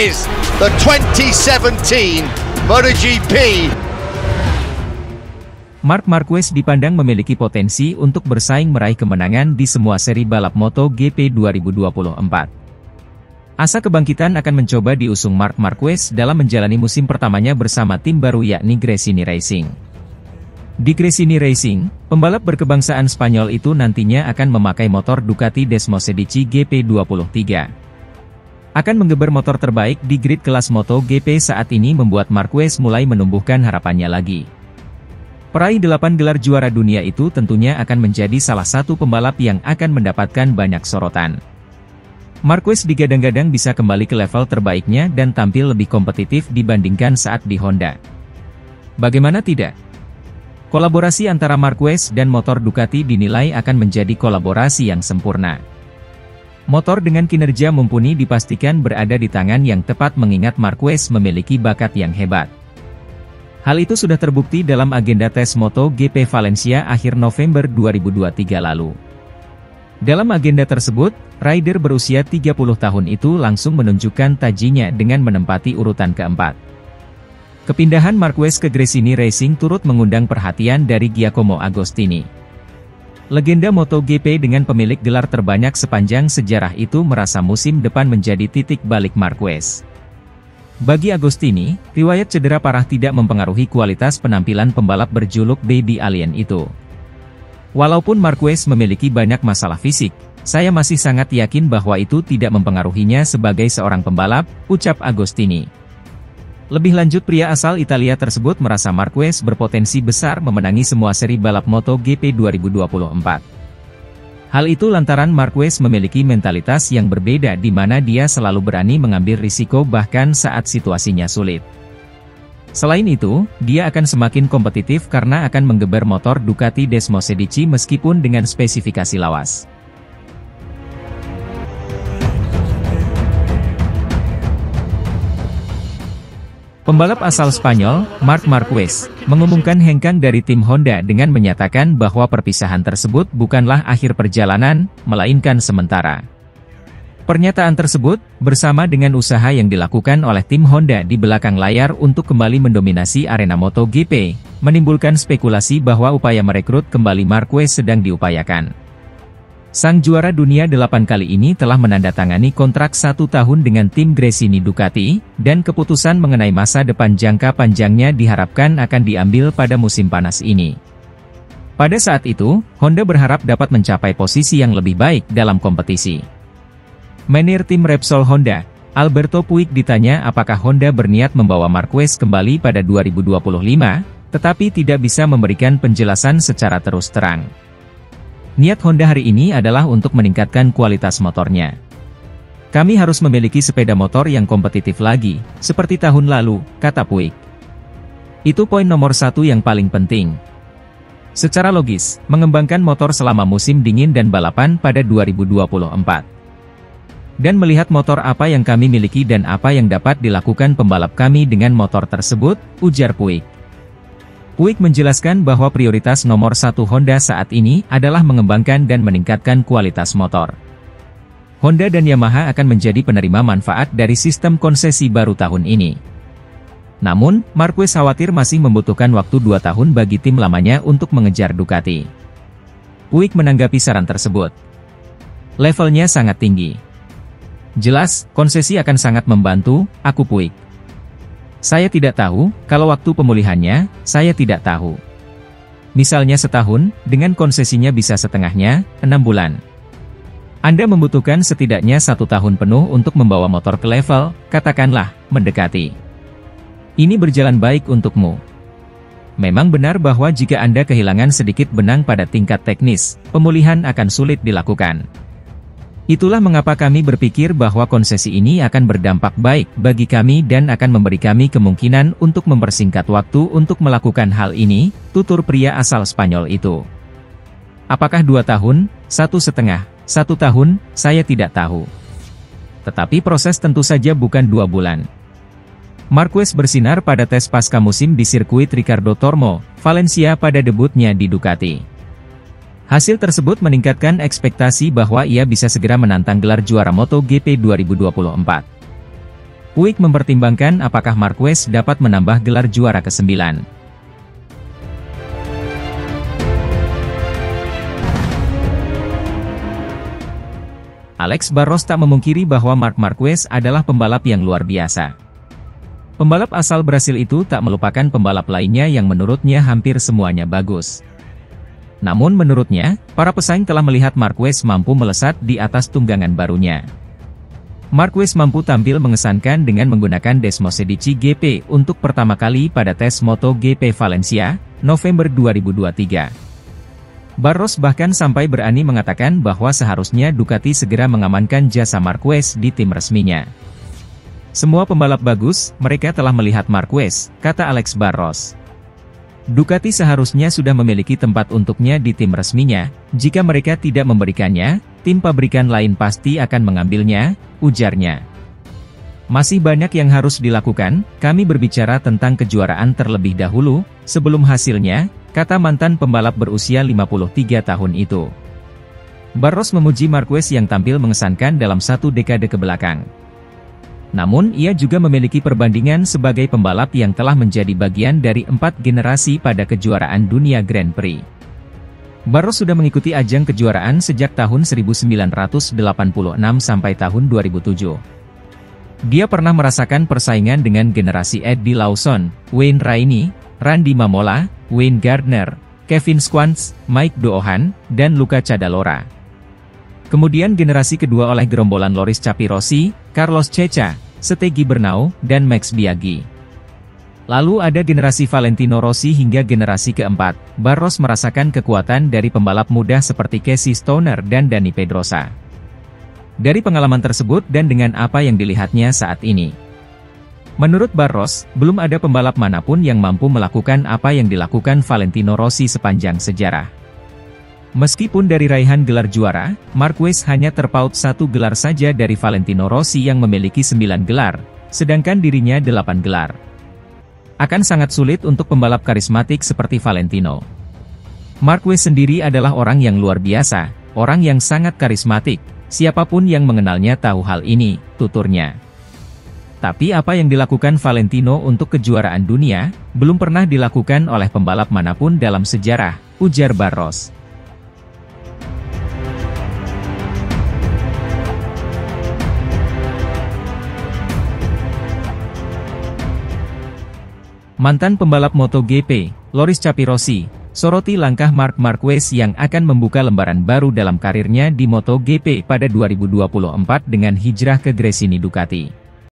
is the 2017 MotoGP. Marc Marquez dipandang memiliki potensi untuk bersaing meraih kemenangan di semua seri balap MotoGP 2024. Asa kebangkitan akan mencoba diusung Marc Marquez dalam menjalani musim pertamanya bersama tim baru yakni Gresini Racing. Di Gresini Racing, pembalap berkebangsaan Spanyol itu nantinya akan memakai motor Ducati Desmosedici GP23. Akan menggeber motor terbaik di grid kelas MotoGP saat ini membuat Marquez mulai menumbuhkan harapannya lagi. Peraih 8 gelar juara dunia itu tentunya akan menjadi salah satu pembalap yang akan mendapatkan banyak sorotan. Marquez digadang-gadang bisa kembali ke level terbaiknya dan tampil lebih kompetitif dibandingkan saat di Honda. Bagaimana tidak? Kolaborasi antara Marquez dan motor Ducati dinilai akan menjadi kolaborasi yang sempurna. Motor dengan kinerja mumpuni dipastikan berada di tangan yang tepat mengingat Marquez memiliki bakat yang hebat. Hal itu sudah terbukti dalam agenda tes MotoGP Valencia akhir November 2023 lalu. Dalam agenda tersebut, rider berusia 30 tahun itu langsung menunjukkan tajinya dengan menempati urutan keempat. Kepindahan Marquez ke Gresini Racing turut mengundang perhatian dari Giacomo Agostini. Legenda MotoGP dengan pemilik gelar terbanyak sepanjang sejarah itu merasa musim depan menjadi titik balik Marquez. Bagi Agostini, riwayat cedera parah tidak mempengaruhi kualitas penampilan pembalap berjuluk Baby Alien itu. Walaupun Marquez memiliki banyak masalah fisik, saya masih sangat yakin bahwa itu tidak mempengaruhinya sebagai seorang pembalap, ucap Agostini. Lebih lanjut, pria asal Italia tersebut merasa Marquez berpotensi besar memenangi semua seri balap MotoGP 2024. Hal itu lantaran Marquez memiliki mentalitas yang berbeda di mana dia selalu berani mengambil risiko bahkan saat situasinya sulit. Selain itu, dia akan semakin kompetitif karena akan menggeber motor Ducati Desmosedici meskipun dengan spesifikasi lawas. Pembalap asal Spanyol, Marc Marquez, mengumumkan hengkang dari tim Honda dengan menyatakan bahwa perpisahan tersebut bukanlah akhir perjalanan, melainkan sementara. Pernyataan tersebut, bersama dengan usaha yang dilakukan oleh tim Honda di belakang layar untuk kembali mendominasi arena MotoGP, menimbulkan spekulasi bahwa upaya merekrut kembali Marquez sedang diupayakan. Sang juara dunia 8 kali ini telah menandatangani kontrak 1 tahun dengan tim Gresini Ducati, dan keputusan mengenai masa depan jangka panjangnya diharapkan akan diambil pada musim panas ini. Pada saat itu, Honda berharap dapat mencapai posisi yang lebih baik dalam kompetisi. Manajer tim Repsol Honda, Alberto Puig ditanya apakah Honda berniat membawa Marquez kembali pada 2025, tetapi tidak bisa memberikan penjelasan secara terus terang. Niat Honda hari ini adalah untuk meningkatkan kualitas motornya. Kami harus memiliki sepeda motor yang kompetitif lagi, seperti tahun lalu, kata Puig. Itu poin nomor 1 yang paling penting. Secara logis, mengembangkan motor selama musim dingin dan balapan pada 2024. Dan melihat motor apa yang kami miliki dan apa yang dapat dilakukan pembalap kami dengan motor tersebut, ujar Puig. Puig menjelaskan bahwa prioritas nomor 1 Honda saat ini adalah mengembangkan dan meningkatkan kualitas motor. Honda dan Yamaha akan menjadi penerima manfaat dari sistem konsesi baru tahun ini. Namun, Marquez khawatir masih membutuhkan waktu 2 tahun bagi tim lamanya untuk mengejar Ducati. Puig menanggapi saran tersebut. Levelnya sangat tinggi. Jelas, konsesi akan sangat membantu, aku Puig. Saya tidak tahu, kalau waktu pemulihannya, saya tidak tahu. Misalnya setahun, dengan konsesinya bisa setengahnya, 6 bulan. Anda membutuhkan setidaknya 1 tahun penuh untuk membawa motor ke level, katakanlah, mendekati. Ini berjalan baik untukmu. Memang benar bahwa jika Anda kehilangan sedikit benang pada tingkat teknis, pemulihan akan sulit dilakukan. Itulah mengapa kami berpikir bahwa konsesi ini akan berdampak baik bagi kami dan akan memberi kami kemungkinan untuk mempersingkat waktu untuk melakukan hal ini, tutur pria asal Spanyol itu. Apakah 2 tahun, 1,5, 1 tahun, saya tidak tahu. Tetapi proses tentu saja bukan 2 bulan. Marquez bersinar pada tes pasca musim di sirkuit Ricardo Tormo, Valencia pada debutnya di Ducati. Hasil tersebut meningkatkan ekspektasi bahwa ia bisa segera menantang gelar juara MotoGP 2024. Puig mempertimbangkan apakah Marquez dapat menambah gelar juara ke-9. Alex Barros tak memungkiri bahwa Marc Marquez adalah pembalap yang luar biasa. Pembalap asal Brasil itu tak melupakan pembalap lainnya yang menurutnya hampir semuanya bagus. Namun menurutnya, para pesaing telah melihat Marquez mampu melesat di atas tunggangan barunya. Marquez mampu tampil mengesankan dengan menggunakan Desmosedici GP untuk pertama kali pada tes MotoGP Valencia, November 2023. Barros bahkan sampai berani mengatakan bahwa seharusnya Ducati segera mengamankan jasa Marquez di tim resminya. Semua pembalap bagus, mereka telah melihat Marquez, kata Alex Barros. Ducati seharusnya sudah memiliki tempat untuknya di tim resminya, jika mereka tidak memberikannya, tim pabrikan lain pasti akan mengambilnya, ujarnya. Masih banyak yang harus dilakukan, kami berbicara tentang kejuaraan terlebih dahulu, sebelum hasilnya, kata mantan pembalap berusia 53 tahun itu. Barros memuji Marquez yang tampil mengesankan dalam satu dekade kebelakang. Namun ia juga memiliki perbandingan sebagai pembalap yang telah menjadi bagian dari 4 generasi pada kejuaraan dunia Grand Prix. Barros sudah mengikuti ajang kejuaraan sejak tahun 1986 sampai tahun 2007. Dia pernah merasakan persaingan dengan generasi Eddie Lawson, Wayne Rainey, Randy Mamola, Wayne Gardner, Kevin Schwantz, Mike Doohan, dan Luca Cadalora. Kemudian generasi kedua oleh gerombolan Loris Capirossi, Carlos Ceca, Stegi Bernau, dan Max Biaggi. Lalu ada generasi Valentino Rossi hingga generasi keempat. Barros merasakan kekuatan dari pembalap muda seperti Casey Stoner dan Dani Pedrosa. Dari pengalaman tersebut dan dengan apa yang dilihatnya saat ini, menurut Barros, belum ada pembalap manapun yang mampu melakukan apa yang dilakukan Valentino Rossi sepanjang sejarah. Meskipun dari raihan gelar juara, Marquez hanya terpaut 1 gelar saja dari Valentino Rossi yang memiliki 9 gelar, sedangkan dirinya 8 gelar. Akan sangat sulit untuk pembalap karismatik seperti Valentino. Marquez sendiri adalah orang yang luar biasa, orang yang sangat karismatik, siapapun yang mengenalnya tahu hal ini, tuturnya. Tapi apa yang dilakukan Valentino untuk kejuaraan dunia, belum pernah dilakukan oleh pembalap manapun dalam sejarah, ujar Barros. Mantan pembalap MotoGP, Loris Capirossi, soroti langkah Marc Marquez yang akan membuka lembaran baru dalam karirnya di MotoGP pada 2024 dengan hijrah ke Gresini Ducati.